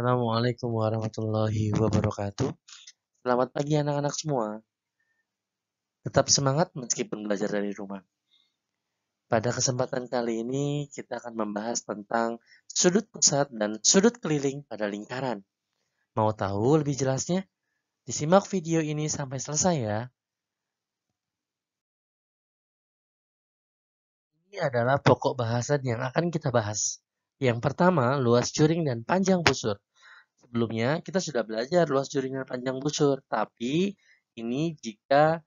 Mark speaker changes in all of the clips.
Speaker 1: Assalamualaikum warahmatullahi wabarakatuh. Selamat pagi anak-anak semua. Tetap semangat meskipun belajar dari rumah. Pada kesempatan kali ini kita akan membahas tentang sudut pusat dan sudut keliling pada lingkaran. Mau tahu lebih jelasnya? Disimak video ini sampai selesai ya. Ini adalah pokok bahasan yang akan kita bahas. Yang pertama, luas juring dan panjang busur. Sebelumnya kita sudah belajar luas juring dan panjang busur, tapi ini jika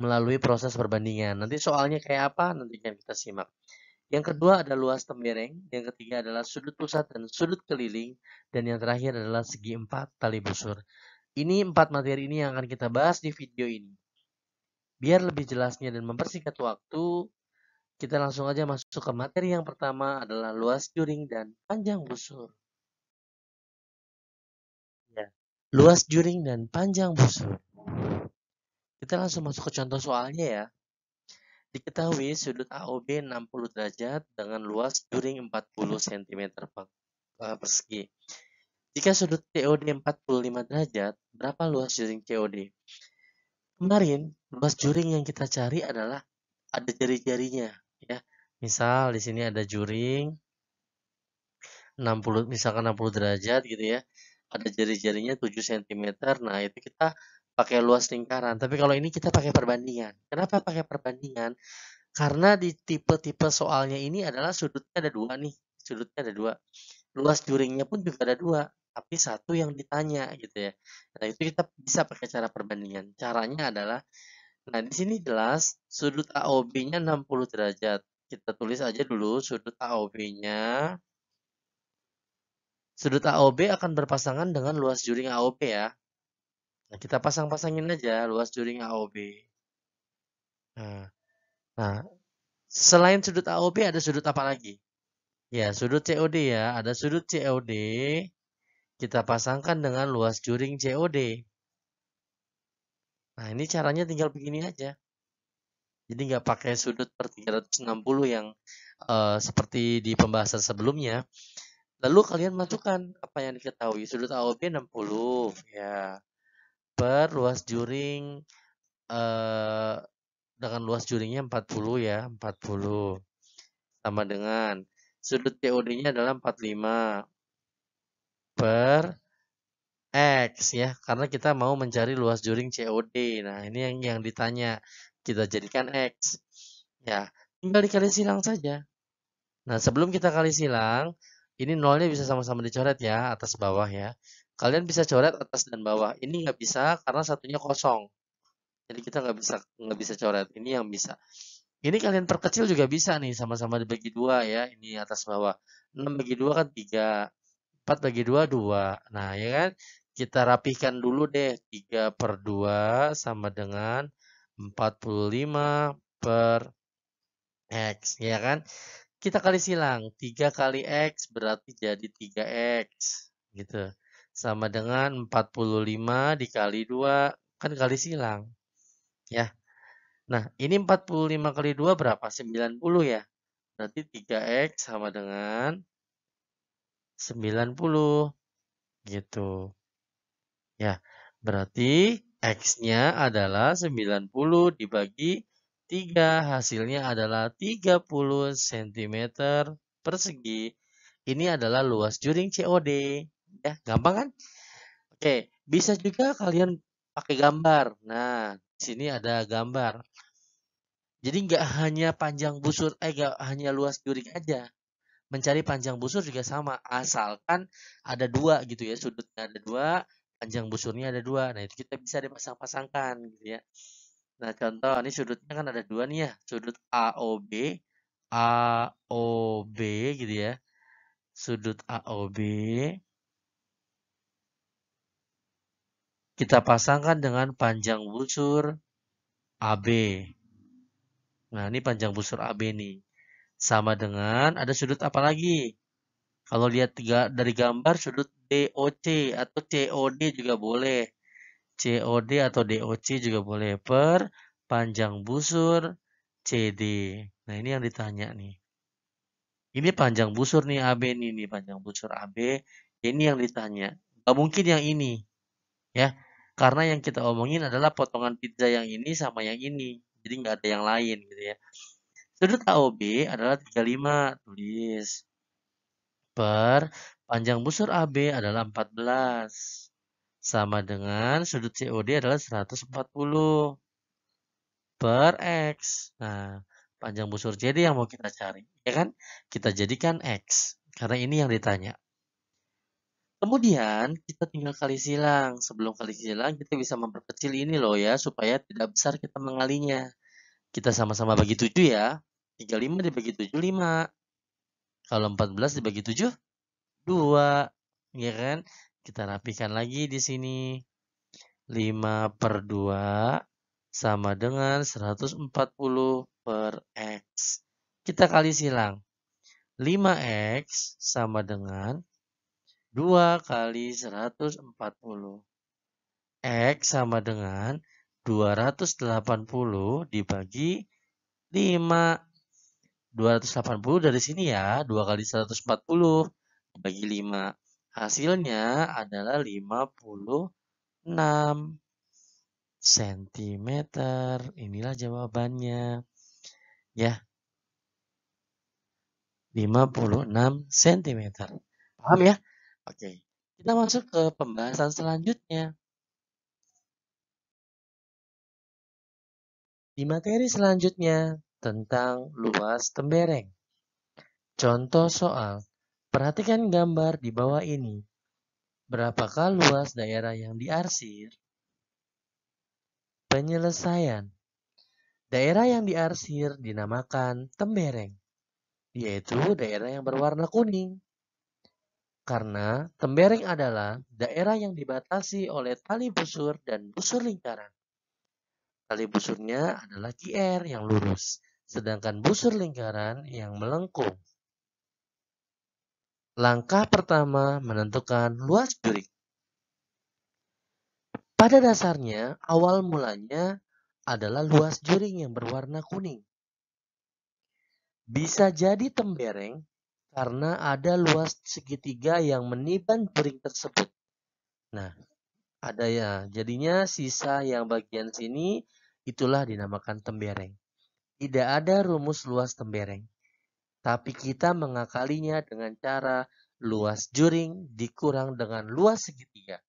Speaker 1: melalui proses perbandingan. Nanti soalnya kayak apa? Nanti kan kita simak. Yang kedua ada luas tembereng, yang ketiga adalah sudut pusat dan sudut keliling, dan yang terakhir adalah segi empat tali busur. Ini 4 materi ini yang akan kita bahas di video ini. Biar lebih jelasnya dan mempersingkat waktu, kita langsung aja masuk ke materi yang pertama adalah luas juring dan panjang busur. Ya. Luas juring dan panjang busur. Kita langsung masuk ke contoh soalnya ya. Diketahui sudut AOB 60 derajat dengan luas juring 40 cm persegi. Jika sudut COD 45 derajat, berapa luas juring COD? Kemarin, luas juring yang kita cari adalah ada jari-jarinya, ya. Misal di sini ada juring 60, misalkan 60 derajat gitu ya. Ada jari-jarinya 7 cm. Nah, itu kita pakai luas lingkaran. Tapi kalau ini kita pakai perbandingan. Kenapa pakai perbandingan? Karena di tipe-tipe soalnya ini adalah sudutnya ada dua nih. Sudutnya ada dua. Luas juringnya pun juga ada dua. Tapi satu yang ditanya gitu ya. Nah itu kita bisa pakai cara perbandingan. Caranya adalah, nah di sini jelas sudut AOB-nya 60 derajat. Kita tulis aja dulu sudut AOB-nya. Sudut AOB akan berpasangan dengan luas juring AOB ya. Nah kita pasang-pasangin aja luas juring AOB. Nah, selain sudut AOB ada sudut apa lagi? Ya, sudut COD ya. Ada sudut COD. Kita pasangkan dengan luas juring COD. Nah, ini caranya tinggal begini aja. Jadi nggak pakai sudut per 360 yang seperti di pembahasan sebelumnya. Lalu kalian masukkan apa yang diketahui. Sudut AOB 60 ya. Per luas juring dengan luas juringnya 40 ya. 40. Sama dengan sudut COD-nya adalah 45 per X ya, karena kita mau mencari luas juring COD. Nah, ini yang ditanya. Kita jadikan X. Ya, tinggal dikali silang saja. Nah, sebelum kita kali silang, ini nolnya bisa sama-sama dicoret ya, atas bawah ya. Kalian bisa coret atas dan bawah. Ini nggak bisa karena satunya kosong. Jadi kita nggak bisa coret. Ini yang bisa. Ini kalian perkecil juga bisa nih, sama-sama dibagi dua ya. Ini atas bawah. 6 bagi 2 kan 3. 4 bagi 2, 2. Nah, ya kan? Kita rapihkan dulu deh. 3 per 2 sama dengan 45 per X. Ya kan? Kita kali silang. 3 kali X berarti jadi 3X. Gitu. Sama dengan 45 dikali 2. Kan kali silang. Ya. Nah, ini 45 kali 2 berapa? 90 ya. Berarti 3X sama dengan 90. Gitu. Ya, berarti X-nya adalah 90 dibagi 3. Hasilnya adalah 30 cm persegi. Ini adalah luas juring COD. Ya, gampang kan? Oke, bisa juga kalian pakai gambar. Nah, di sini ada gambar. Jadi nggak hanya panjang busur, nggak hanya luas juring aja. Mencari panjang busur juga sama, asalkan ada dua gitu ya, sudutnya ada dua, panjang busurnya ada dua. Nah itu kita bisa dipasang-pasangkan gitu ya. Nah contoh, ini sudutnya kan ada dua nih ya, sudut AOB, AOB gitu ya. Sudut AOB kita pasangkan dengan panjang busur AB. Nah ini panjang busur AB nih. Sama dengan ada sudut apa lagi? Kalau lihat dari gambar sudut DOC atau COD juga boleh. COD atau DOC juga boleh per panjang busur CD. Nah, ini yang ditanya nih. Ini panjang busur nih AB nih, panjang busur AB. Ini yang ditanya. Gak mungkin yang ini, ya. Karena yang kita omongin adalah potongan pizza yang ini sama yang ini. Jadi nggak ada yang lain gitu ya. Sudut AOB adalah 35, tulis. Per panjang busur AB adalah 14. Sama dengan sudut COD adalah 140 per X. Nah, panjang busur CD yang mau kita cari. Ya kan? Kita jadikan X. Karena ini yang ditanya. Kemudian kita tinggal kali silang. Sebelum kali silang kita bisa memperkecil ini loh ya. Supaya tidak besar kita mengalinya. Kita sama-sama bagi 7 ya. 35 dibagi 7, 5. Kalau 14 dibagi 7, 2. Ya kan? Kita rapikan lagi di sini. 5 per 2 sama dengan 140 per X. Kita kali silang. 5X sama dengan 2 kali 140. X sama dengan 280 dibagi 5. 280 dari sini ya. 2 kali 140 dibagi 5. Hasilnya adalah 56 cm. Inilah jawabannya. Ya, 56 cm. Paham ya? Oke. Kita masuk ke pembahasan selanjutnya. Di materi selanjutnya tentang luas tembereng. Contoh soal. Perhatikan gambar di bawah ini. Berapakah luas daerah yang diarsir? Penyelesaian. Daerah yang diarsir dinamakan tembereng, yaitu daerah yang berwarna kuning. Karena tembereng adalah daerah yang dibatasi oleh tali busur dan busur lingkaran. Tali busurnya adalah QR yang lurus, sedangkan busur lingkaran yang melengkung. Langkah pertama menentukan luas juring. Pada dasarnya, awal mulanya adalah luas juring yang berwarna kuning. Bisa jadi tembereng karena ada luas segitiga yang meniban juring tersebut. Nah, ada ya. Jadinya sisa yang bagian sini itulah dinamakan tembereng. Tidak ada rumus luas tembereng. Tapi kita mengakalinya dengan cara luas juring dikurang dengan luas segitiga.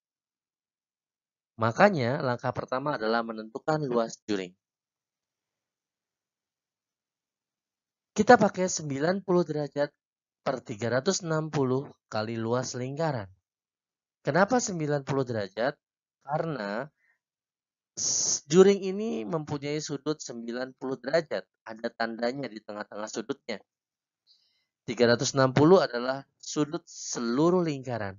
Speaker 1: Makanya langkah pertama adalah menentukan luas juring. Kita pakai 90 derajat per 360 kali luas lingkaran. Kenapa 90 derajat? Karena juring ini mempunyai sudut 90 derajat. Ada tandanya di tengah-tengah sudutnya. 360 adalah sudut seluruh lingkaran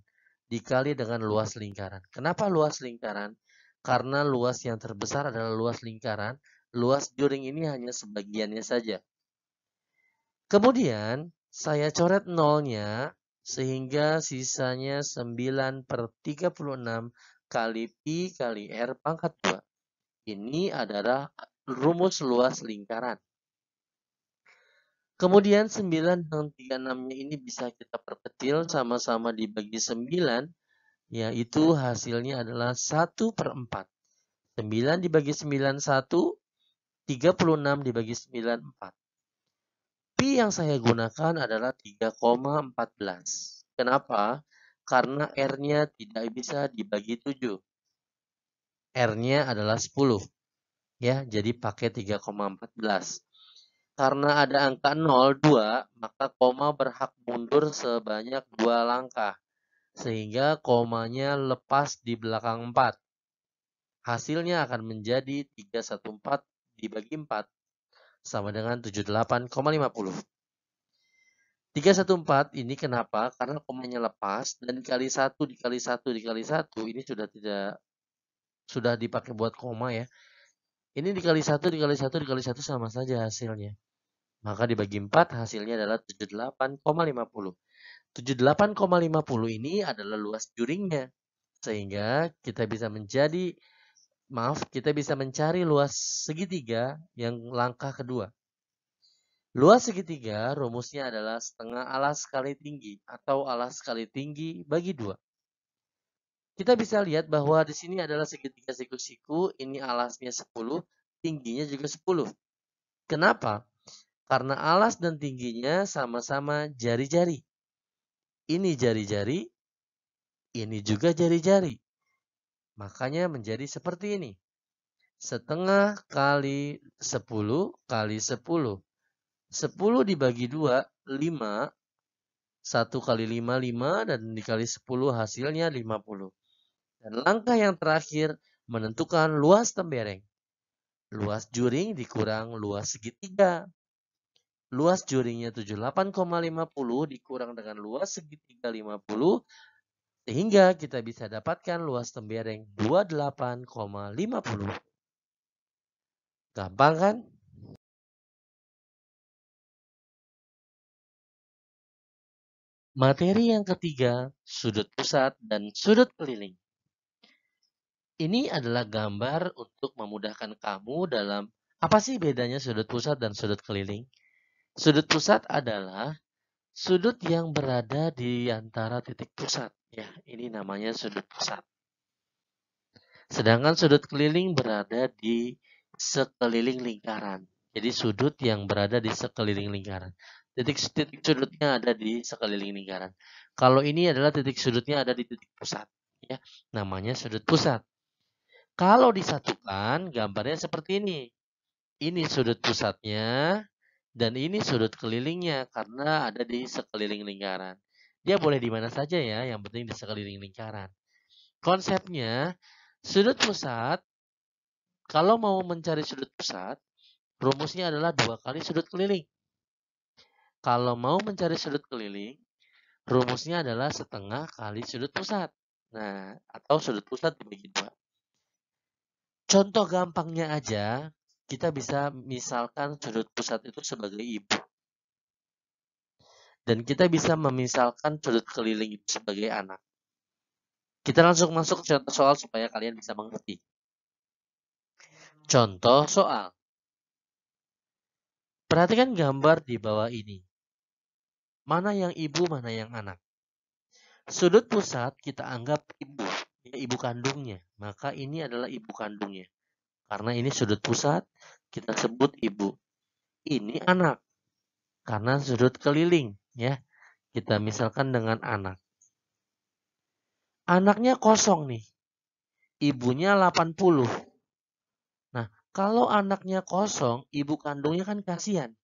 Speaker 1: dikali dengan luas lingkaran. Kenapa luas lingkaran? Karena luas yang terbesar adalah luas lingkaran. Luas juring ini hanya sebagiannya saja. Kemudian saya coret nolnya sehingga sisanya 9 per 36 kali Pi kali R pangkat 2. Ini adalah rumus luas lingkaran. Kemudian 9 dan 36-nya ini bisa kita perkecil sama-sama dibagi 9, yaitu hasilnya adalah 1 per 4. 9 dibagi 9, 1. 36 dibagi 9, 4. Pi yang saya gunakan adalah 3,14. Kenapa? Karena R-nya tidak bisa dibagi 7. R-nya adalah 10. Ya, jadi pakai 3,14. Karena ada angka 0, 2, maka koma berhak mundur sebanyak 2 langkah. Sehingga komanya lepas di belakang 4. Hasilnya akan menjadi 314 dibagi 4 sama dengan 78,50. 314 ini kenapa? Karena komanya lepas dan dikali 1 dikali 1 dikali 1 ini sudah dipakai buat koma ya. Ini dikali 1 dikali 1 dikali 1 sama saja hasilnya. Maka dibagi 4 hasilnya adalah 78,50. 78,50 ini adalah luas juringnya. Sehingga kita bisa kita bisa mencari luas segitiga yang langkah kedua. Luas segitiga rumusnya adalah setengah alas kali tinggi atau alas kali tinggi bagi 2. Kita bisa lihat bahwa di sini adalah segitiga siku-siku, ini alasnya 10, tingginya juga 10. Kenapa? Karena alas dan tingginya sama-sama jari-jari. Ini jari-jari, ini juga jari-jari. Makanya menjadi seperti ini. Setengah kali 10 kali 10. 10 dibagi 2, 5. 1 kali 5, 5. Dan dikali 10 hasilnya 50. Dan langkah yang terakhir menentukan luas tembereng. Luas juring dikurang luas segitiga. Luas juringnya 78,50 dikurang dengan luas segitiga 50. Sehingga kita bisa dapatkan luas tembereng 28,50. Gampang kan? Materi yang ketiga, sudut pusat dan sudut keliling. Ini adalah gambar untuk memudahkan kamu dalam apa sih bedanya sudut pusat dan sudut keliling? Sudut pusat adalah sudut yang berada di antara titik pusat. Ya, ini namanya sudut pusat. Sedangkan sudut keliling berada di sekeliling lingkaran. Jadi sudut yang berada di sekeliling lingkaran. Titik-titik sudutnya ada di sekeliling lingkaran. Kalau ini adalah titik sudutnya ada di titik pusat. Ya, namanya sudut pusat. Kalau disatukan, gambarnya seperti ini. Ini sudut pusatnya, dan ini sudut kelilingnya, karena ada di sekeliling lingkaran. Dia boleh di mana saja ya, yang penting di sekeliling lingkaran. Konsepnya, sudut pusat, kalau mau mencari sudut pusat, rumusnya adalah 2 kali sudut keliling. Kalau mau mencari sudut keliling, rumusnya adalah setengah kali sudut pusat. Nah, atau sudut pusat dibagi 2. Contoh gampangnya aja, kita bisa misalkan sudut pusat itu sebagai ibu. Dan kita bisa memisalkan sudut keliling itu sebagai anak. Kita langsung masuk ke contoh soal supaya kalian bisa mengerti. Contoh soal. Perhatikan gambar di bawah ini. Mana yang ibu, mana yang anak. Sudut pusat kita anggap ibu, ya, ibu kandungnya. Maka ini adalah ibu kandungnya. Karena ini sudut pusat, kita sebut ibu. Ini anak. Karena sudut keliling, ya. Kita misalkan dengan anak. Anaknya kosong nih. Ibunya 80. Nah, kalau anaknya kosong, ibu kandungnya kan kasihan.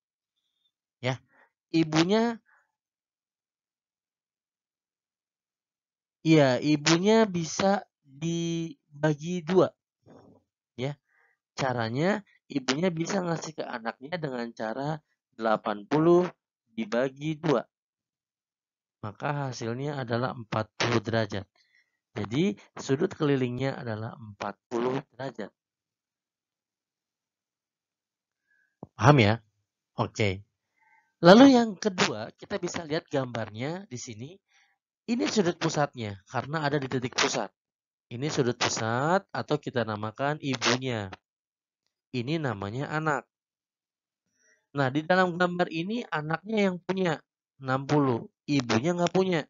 Speaker 1: Ya. Ibunya ibunya bisa dibagi 2. Ya. Caranya ibunya bisa ngasih ke anaknya dengan cara 80 dibagi 2. Maka hasilnya adalah 40 derajat. Jadi sudut kelilingnya adalah 40 derajat. Paham ya? Oke. Lalu yang kedua, kita bisa lihat gambarnya di sini. Ini sudut pusatnya karena ada di titik pusat. Ini sudut pusat atau kita namakan ibunya. Ini namanya anak. Nah, di dalam gambar ini anaknya yang punya 60, ibunya nggak punya.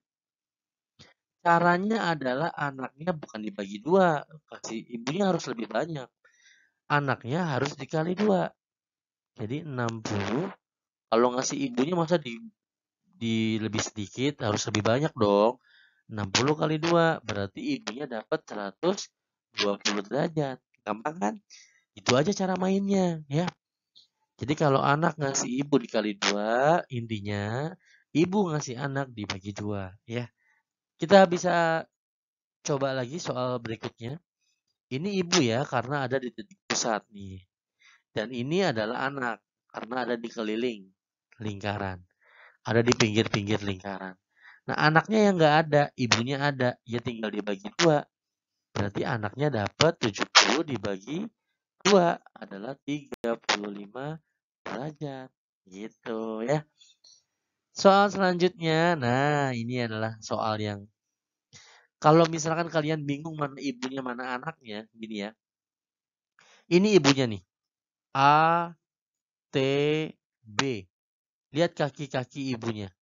Speaker 1: Caranya adalah anaknya bukan dibagi 2, kasih ibunya harus lebih banyak. Anaknya harus dikali 2. Jadi 60, kalau ngasih ibunya masa di lebih sedikit, harus lebih banyak dong. 60 kali 2, berarti ibunya dapat 120 derajat. Gampang kan? Itu aja cara mainnya, ya. Jadi kalau anak ngasih ibu dikali 2, intinya ibu ngasih anak dibagi 2, ya. Kita bisa coba lagi soal berikutnya. Ini ibu ya, karena ada di titik pusat nih. Dan ini adalah anak, karena ada di keliling lingkaran. Ada di pinggir-pinggir lingkaran. Nah, anaknya yang nggak ada, ibunya ada. Ya tinggal dibagi 2. Berarti anaknya dapat 70 dibagi 2 adalah 35 derajat. Gitu ya. Soal selanjutnya, nah ini adalah soal yang kalau misalkan kalian bingung mana ibunya mana anaknya, gini ya. Ini ibunya nih. A, T, B. lihat kaki-kaki ibunya.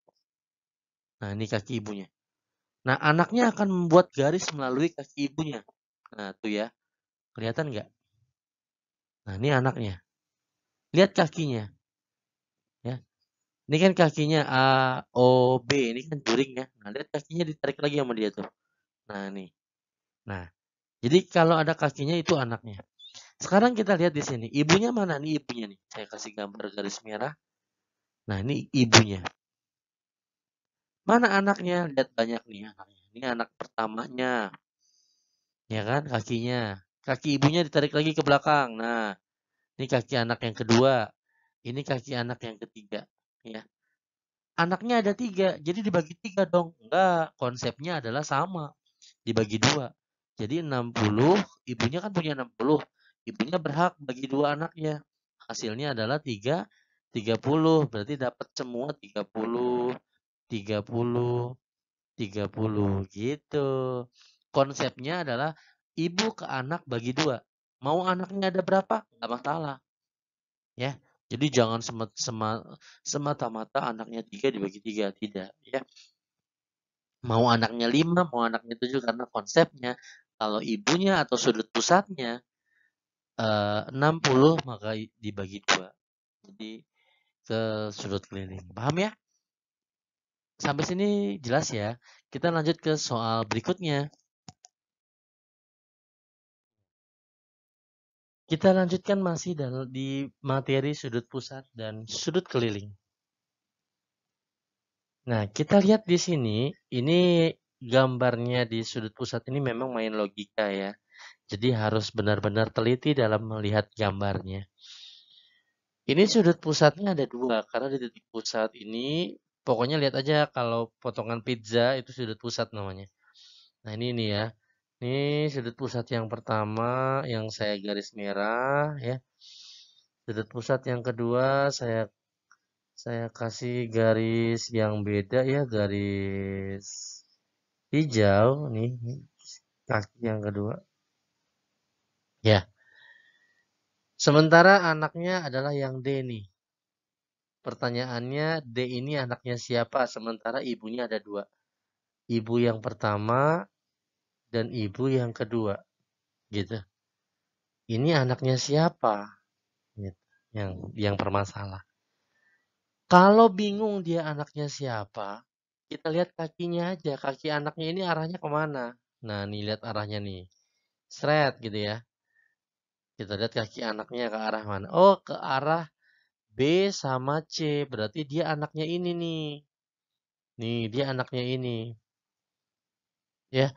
Speaker 1: Nah, ini kaki ibunya. Nah, anaknya akan membuat garis melalui kaki ibunya. Nah, tuh ya. Kelihatan nggak? Nah, ini anaknya. Lihat kakinya. Ya. Ini kan kakinya A, O, B. Ini kan juring ya. Nah, lihat kakinya ditarik lagi sama dia tuh. Nah, nih. Nah, jadi kalau ada kakinya itu anaknya. Sekarang kita lihat di sini. Ibunya mana? Nih ibunya nih. Saya kasih gambar garis merah. Nah, ini ibunya. Mana anaknya? Lihat banyak nih anaknya. Ini anak pertamanya. Ya kan? Kakinya. Kaki ibunya ditarik lagi ke belakang. Nah, ini kaki anak yang kedua. Ini kaki anak yang ketiga. Ya. Anaknya ada 3. Jadi dibagi 3 dong. Enggak. Konsepnya adalah sama. Dibagi 2. Jadi 60. Ibunya kan punya 60. Ibunya berhak bagi 2 anaknya. Hasilnya adalah 30. Berarti dapat semua 30. 30. 30 gitu. Konsepnya adalah ibu ke anak bagi 2. Mau anaknya ada berapa? Enggak masalah. Ya. Jadi jangan semata-mata anaknya 3 dibagi 3, tidak ya. Mau anaknya 5, mau anaknya 7 karena konsepnya kalau ibunya atau sudut pusatnya 60 maka dibagi 2. Jadi ke sudut keliling. Paham ya? Sampai sini jelas ya. Kita lanjut ke soal berikutnya. Kita lanjutkan masih di materi sudut pusat dan sudut keliling. Nah, kita lihat di sini, ini gambarnya di sudut pusat ini memang main logika ya. Jadi harus benar-benar teliti dalam melihat gambarnya. Ini sudut pusatnya ada 2, karena di titik pusat ini, pokoknya lihat aja kalau potongan pizza itu sudut pusat namanya. Nah, ini nih ya. Ini sudut pusat yang pertama yang saya garis merah ya. Sudut pusat yang kedua saya kasih garis yang beda ya, garis hijau nih kaki yang kedua. Ya. Sementara anaknya adalah yang D nih. Pertanyaannya, D ini anaknya siapa? Sementara ibunya ada 2. Ibu yang pertama dan ibu yang kedua. Gitu. Ini anaknya siapa? Gitu. Yang bermasalah. Kalau bingung dia anaknya siapa, kita lihat kakinya aja. Kaki anaknya ini arahnya kemana? Nah, nih lihat arahnya nih. Seret gitu ya. Kita lihat kaki anaknya ke arah mana. Oh, ke arah B sama C. Berarti dia anaknya ini nih. Nih, dia anaknya ini. Ya.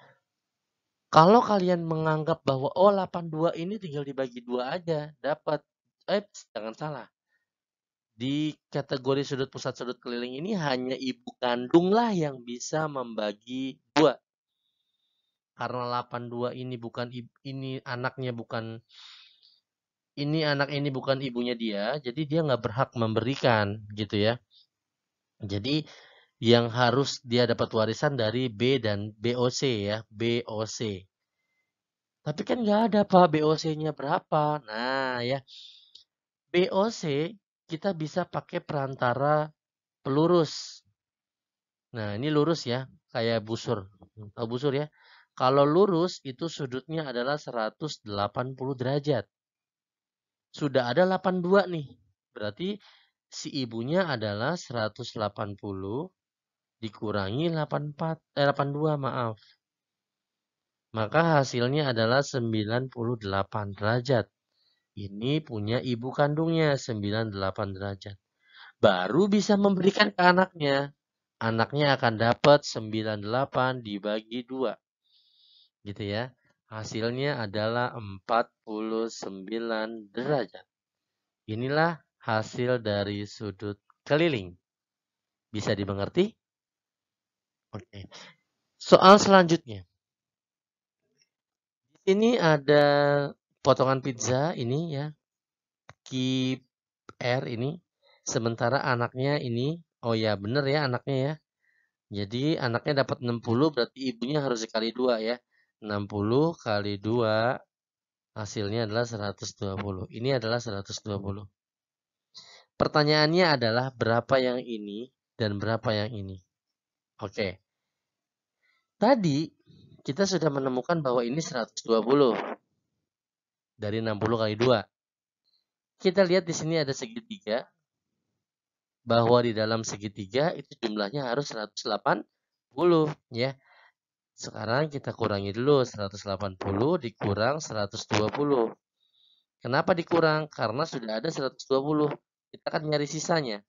Speaker 1: Kalau kalian menganggap bahwa oh 82 ini tinggal dibagi 2 aja, dapat. Jangan salah. Di kategori sudut pusat sudut keliling ini hanya ibu kandung lah yang bisa membagi 2. Karena 82 ini bukan ini anaknya bukan anak ini bukan ibunya dia, jadi dia nggak berhak memberikan gitu ya. Jadi yang harus dia dapat warisan dari B dan BOC ya, BOC. Tapi kan nggak ada Pak BOC-nya berapa. Nah ya, BOC kita bisa pakai perantara pelurus. Nah ini lurus ya, kayak busur. Tahu busur ya? Kalau lurus itu sudutnya adalah 180 derajat. Sudah ada 82 nih. Berarti si ibunya adalah 180 dikurangi 82, maaf. Maka hasilnya adalah 98 derajat. Ini punya ibu kandungnya 98 derajat. Baru bisa memberikan ke anaknya. Anaknya akan dapat 98 dibagi 2. Gitu ya. Hasilnya adalah 49 derajat. Inilah hasil dari sudut keliling. Bisa dimengerti? Oke. Soal selanjutnya. Di sini ada potongan pizza ini ya. QR ini. Sementara anaknya ini, oh ya bener ya anaknya ya. Jadi anaknya dapat 60 berarti ibunya harus dikali 2 ya. 60 kali 2 hasilnya adalah 120. Ini adalah 120. Pertanyaannya adalah berapa yang ini dan berapa yang ini. Oke. Tadi kita sudah menemukan bahwa ini 120 dari 60 kali 2. Kita lihat di sini ada segitiga, bahwa di dalam segitiga itu jumlahnya harus 180 ya. Sekarang kita kurangi dulu, 180 dikurang 120. Kenapa dikurang? Karena sudah ada 120. Kita akan nyari sisanya.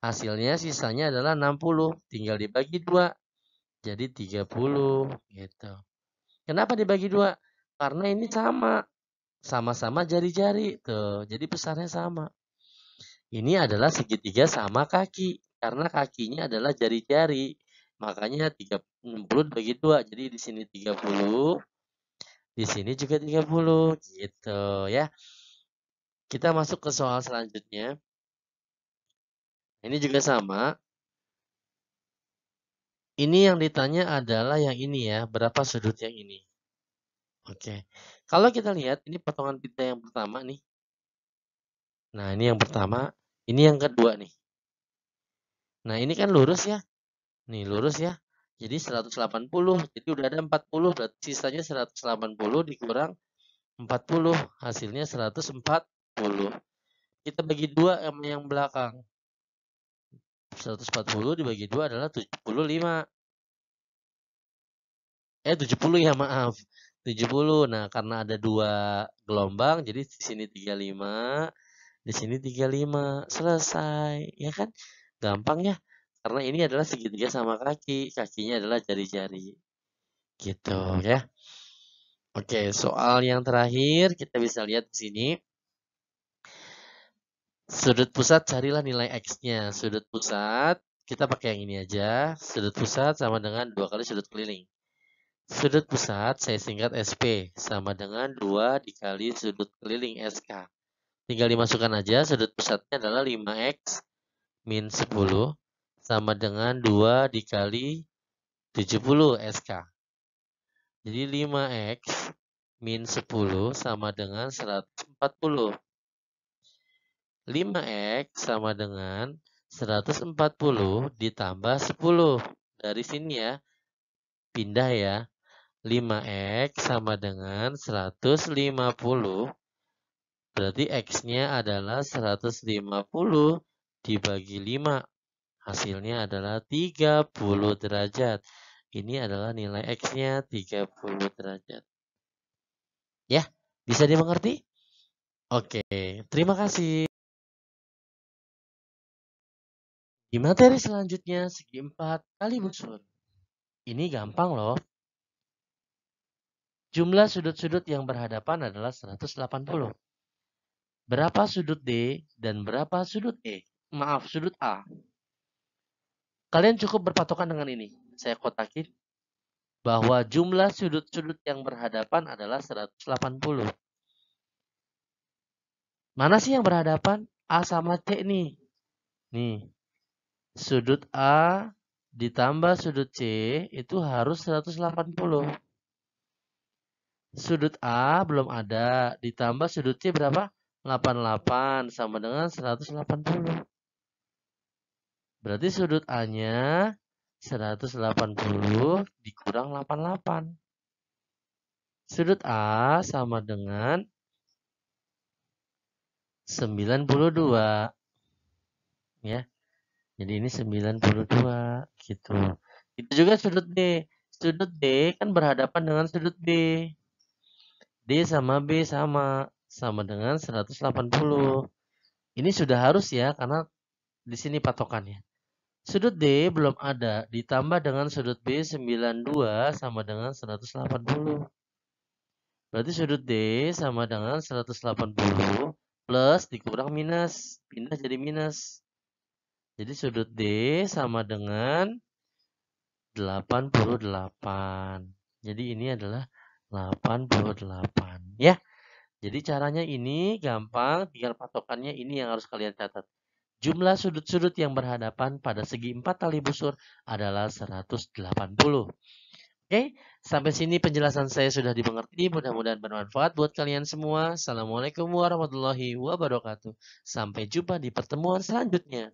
Speaker 1: Hasilnya sisanya adalah 60, tinggal dibagi 2. Jadi 30 gitu. Kenapa dibagi 2? Karena ini sama-sama jari-jari tuh. Jadi besarnya sama. Ini adalah segitiga sama kaki karena kakinya adalah jari-jari. Makanya 60 dibagi 2. Jadi di sini 30, di sini juga 30 gitu ya. Kita masuk ke soal selanjutnya. Ini juga sama. Ini yang ditanya adalah yang ini ya, berapa sudut yang ini. Oke. Kalau kita lihat ini potongan pita yang pertama nih. Nah, ini yang pertama, ini yang kedua nih. Nah, ini kan lurus ya. Nih, lurus ya. Jadi 180. Jadi udah ada 40, berarti sisanya 180 dikurang 40, hasilnya 140. Kita bagi 2 sama yang belakang. 140 dibagi 2 adalah 75. 70 ya, maaf. 70. Nah, karena ada 2 gelombang, jadi di sini 35, di sini 35. Selesai, ya kan? Gampang ya. Karena ini adalah segitiga sama kaki, kakinya adalah jari-jari. Gitu ya. Oke, soal yang terakhir kita bisa lihat di sini. Sudut pusat carilah nilai X-nya. Sudut pusat, kita pakai yang ini aja. Sudut pusat sama dengan 2 kali sudut keliling. Sudut pusat saya singkat SP sama dengan 2 dikali sudut keliling SK. Tinggal dimasukkan aja, sudut pusatnya adalah 5X min 10 sama dengan 2 dikali 70 SK. Jadi 5X min 10 sama dengan 140. 5X sama dengan 140 ditambah 10. Dari sini ya, pindah ya. 5X sama dengan 150. Berarti X-nya adalah 150 dibagi 5. Hasilnya adalah 30 derajat. Ini adalah nilai X-nya 30 derajat. Ya, bisa dimengerti? Oke, terima kasih. Di materi selanjutnya, segi 4 kali busur. Ini gampang loh. Jumlah sudut-sudut yang berhadapan adalah 180. Berapa sudut D dan berapa sudut E? Maaf, sudut A. Kalian cukup berpatokan dengan ini. Saya kotakin bahwa jumlah sudut-sudut yang berhadapan adalah 180. Mana sih yang berhadapan? A sama C nih. Nih. Sudut A ditambah sudut C itu harus 180. Sudut A belum ada, ditambah sudut C berapa? 88 sama dengan 180. Berarti sudut A-nya 180 dikurang 88. Sudut A sama dengan 92. Ya. Jadi ini 92 gitu. Itu juga sudut D. Sudut D kan berhadapan dengan sudut B. D sama B sama dengan 180. Ini sudah harus ya karena di sini patokannya. Sudut D belum ada, ditambah dengan sudut B 92 sama dengan 180. Berarti sudut D sama dengan 180 plus dikurang minus, pindah jadi minus. Jadi sudut D sama dengan 88. Jadi ini adalah 88 ya. Jadi caranya ini gampang, tinggal patokannya ini yang harus kalian catat. Jumlah sudut-sudut yang berhadapan pada segi 4 tali busur adalah 180. Oke, sampai sini penjelasan saya sudah dimengerti, mudah-mudahan bermanfaat buat kalian semua. Assalamualaikum warahmatullahi wabarakatuh. Sampai jumpa di pertemuan selanjutnya.